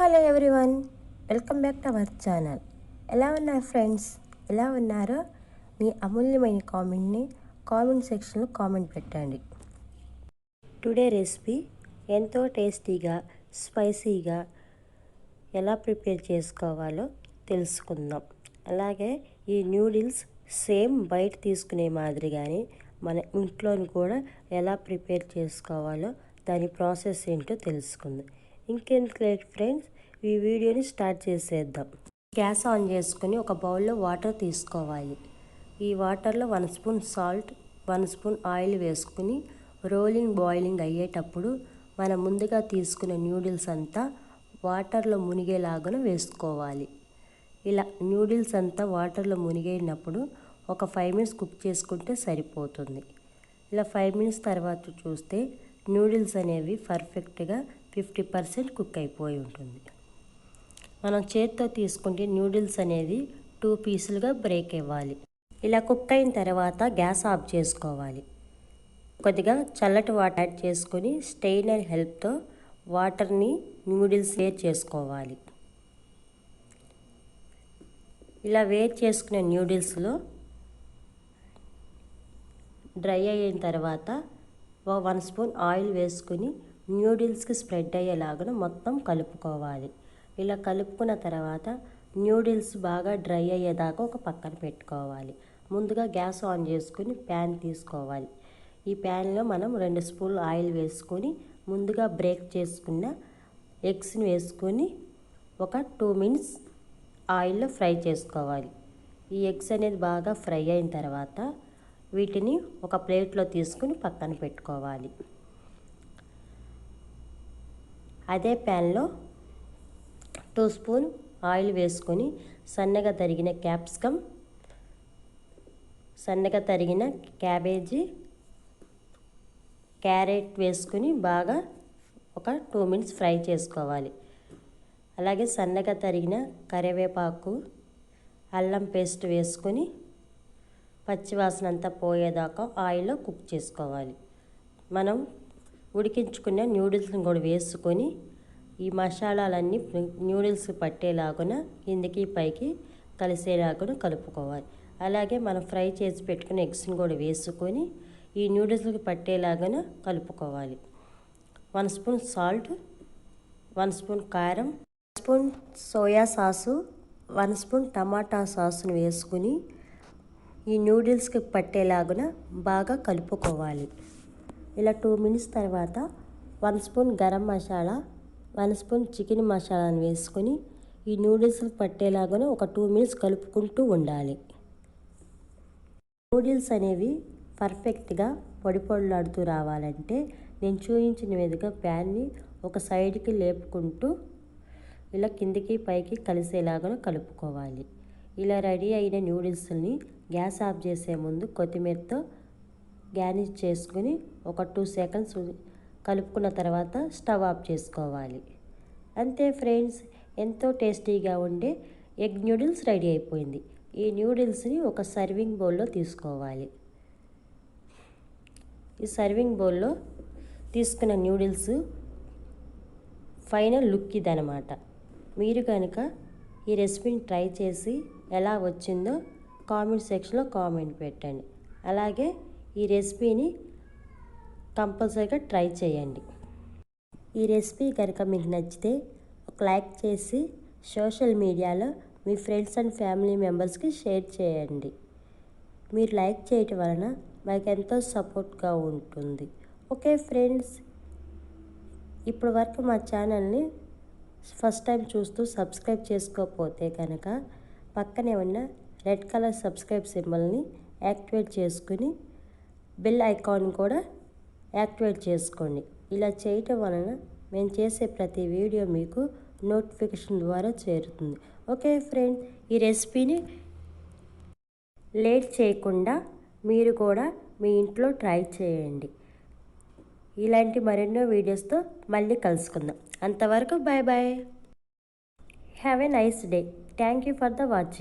Hello everyone, welcome back to our channel. ఎలా ఉన్నారు friends? ఎలా ఉన్నారో మీ అమూల్యమైన కామెంట్ సెక్షన్లో కామెంట్ పెట్టండి. టుడే రెసిపీ ఎంతో టేస్టీగా స్పైసీగా ఎలా ప్రిపేర్ చేసుకోవాలో తెలుసుకుందాం. అలాగే ఈ న్యూడిల్స్ సేమ్ బయట తీసుకునే మాదిరిగానే మన ఇంట్లోని కూడా ఎలా ప్రిపేర్ చేసుకోవాలో దాని ప్రాసెస్ ఏంటో తెలుసుకుందాం. ఇంకెందుకు లేట్ ఫ్రెండ్స్, ఈ వీడియోని స్టార్ట్ చేసేద్దాం. గ్యాస్ ఆన్ చేసుకొని ఒక బౌల్లో వాటర్ తీసుకోవాలి. ఈ వాటర్లో 1 స్పూన్ సాల్ట్, 1 స్పూన్ ఆయిల్ వేసుకుని బాయిలింగ్ అయ్యేటప్పుడు మనం ముందుగా తీసుకున్న న్యూడిల్స్ అంతా వాటర్లో మునిగేలాగా వేసుకోవాలి. ఇలా న్యూడిల్స్ అంతా వాటర్లో మునిగేటప్పుడు ఒక 5 మినిట్స్ కుక్ చేసుకుంటే సరిపోతుంది. ఇలా 5 మినిట్స్ తర్వాత చూస్తే న్యూడిల్స్ అనేవి పర్ఫెక్ట్గా 50% కుక్ అయిపోయి ఉంటుంది. మనం చేత్తో తీసుకుంటే న్యూడిల్స్ అనేది 2 పీసులుగా బ్రేక్ ఇవ్వాలి. ఇలా కుక్ అయిన తర్వాత గ్యాస్ ఆఫ్ చేసుకోవాలి. కొద్దిగా చల్లటి వాటర్ యాడ్ చేసుకొని స్టెయినర్ హెల్ప్తో వాటర్ని న్యూడిల్స్ వేరు చేసుకోవాలి. ఇలా వేరు చేసుకునే న్యూడిల్స్లో డ్రై అయిన తర్వాత 1 స్పూన్ ఆయిల్ వేసుకుని న్యూడిల్స్కి స్ప్రెడ్ అయ్యేలాగా మొత్తం కలుపుకోవాలి. ఇలా కలుపుకున్న తర్వాత న్యూడిల్స్ బాగా డ్రై అయ్యేదాకా ఒక పక్కన పెట్టుకోవాలి. ముందుగా గ్యాస్ ఆన్ చేసుకుని ప్యాన్ తీసుకోవాలి. ఈ ప్యాన్లో మనం 2 స్పూన్లు ఆయిల్ వేసుకొని ముందుగా బ్రేక్ చేసుకున్న ఎగ్స్ని వేసుకొని ఒక 2 మినిట్స్ ఆయిల్లో ఫ్రై చేసుకోవాలి. ఈ ఎగ్స్ అనేది బాగా ఫ్రై అయిన తర్వాత వీటిని ఒక ప్లేట్లో తీసుకుని పక్కన పెట్టుకోవాలి. అదే ప్యాన్లో 2 స్పూన్ ఆయిల్ వేసుకొని సన్నగా తరిగిన క్యాప్సికమ్, సన్నగా తరిగిన క్యాబేజీ, క్యారెట్ వేసుకుని బాగా ఒక 2 మినిట్స్ ఫ్రై చేసుకోవాలి. అలాగే సన్నగా తరిగిన కరివేపాకు, అల్లం పేస్ట్ వేసుకొని పచ్చివాసన అంతా పోయేదాకా ఆయిల్లో కుక్ చేసుకోవాలి. మనం ఉడికించుకున్న న్యూడిల్స్ని కూడా వేసుకొని ఈ మసాలాలన్నీ న్యూడిల్స్ పట్టేలాగా కిందికి పైకి కలిసేలాగా కలుపుకోవాలి. అలాగే మనం ఫ్రై చేసి పెట్టుకున్న ఎగ్స్ని కూడా వేసుకొని ఈ న్యూడిల్స్కి పట్టేలాగా కలుపుకోవాలి. 1 స్పూన్ సాల్ట్, 1 స్పూన్ కారం, 1 స్పూన్ సోయా సాసు, 1 స్పూన్ టమాటా సాసును వేసుకుని ఈ న్యూడిల్స్కి పట్టేలాగా బాగా కలుపుకోవాలి. ఇలా 2 మినిట్స్ తర్వాత 1 spoon garam masala, 1 spoon chicken మసాలాను వేసుకొని ఈ న్యూడిల్స్కి పట్టేలాగా ఒక 2 మినిట్స్ కలుపుకుంటూ ఉండాలి. నూడిల్స్ అనేవి పర్ఫెక్ట్గా పొడిలాడుతూ రావాలంటే నేను చూపించిన విధంగా ప్యాన్ని ఒక సైడ్కి లేపుకుంటూ ఇలా కిందికి పైకి కలిసేలాగా కలుపుకోవాలి. ఇలా రెడీ అయిన న్యూడిల్స్ని గ్యాస్ ఆఫ్ చేసే ముందు కొత్తిమీరతో గార్నిష్ చేసుకుని ఒక 2 సెకండ్స్ కలుపుకున్న తర్వాత స్టవ్ ఆఫ్ చేసుకోవాలి. అంతే ఫ్రెండ్స్, ఎంతో టేస్టీగా ఉండే ఎగ్ న్యూడిల్స్ రెడీ అయిపోయింది. ఈ న్యూడిల్స్ని ఒక సర్వింగ్ బౌల్లో తీసుకోవాలి. ఈ సర్వింగ్ బౌల్లో తీసుకున్న న్యూడిల్స్ ఫైనల్ లుక్ ఇదనమాట. మీరు కనుక ఈ రెసిపీని ట్రై చేసి ఎలా వచ్చిందో కామెంట్ సెక్షన్లో కామెంట్ పెట్టండి. అలాగే ఈ రెసిపీని కంపల్సరీగా ట్రై చేయండి. ఈ రెసిపీ కనుక మీకు నచ్చితే ఒక లైక్ చేసి సోషల్ మీడియాలో మీ ఫ్రెండ్స్ అండ్ ఫ్యామిలీ మెంబర్స్కి షేర్ చేయండి. మీరు లైక్ చేయటం వలన మాకు ఎంతో సపోర్ట్గా ఉంటుంది. ఓకే ఫ్రెండ్స్, ఇప్పటి వరకు మా ఛానల్ని ఫస్ట్ టైం చూస్తూ సబ్స్క్రైబ్ చేసుకోకపోతే కనుక పక్కనే ఉన్న రెడ్ కలర్ సబ్స్క్రైబ్ సింబల్ని యాక్టివేట్ చేసుకుని బెల్ ఐకాన్ కూడా యాక్టివేట్ చేసుకోండి. ఇలా చేయటం వలన మేము చేసే ప్రతి వీడియో మీకు నోటిఫికేషన్ ద్వారా చేరుతుంది. ఓకే ఫ్రెండ్స్, ఈ రెసిపీని లేట్ చేయకుండా మీరు కూడా మీ ఇంట్లో ట్రై చేయండి. ఇలాంటి మరెన్నో వీడియోస్తో మళ్ళీ కలుసుకుందాం. అంతవరకు bye bye. Have a nice day. Thank you for the watching.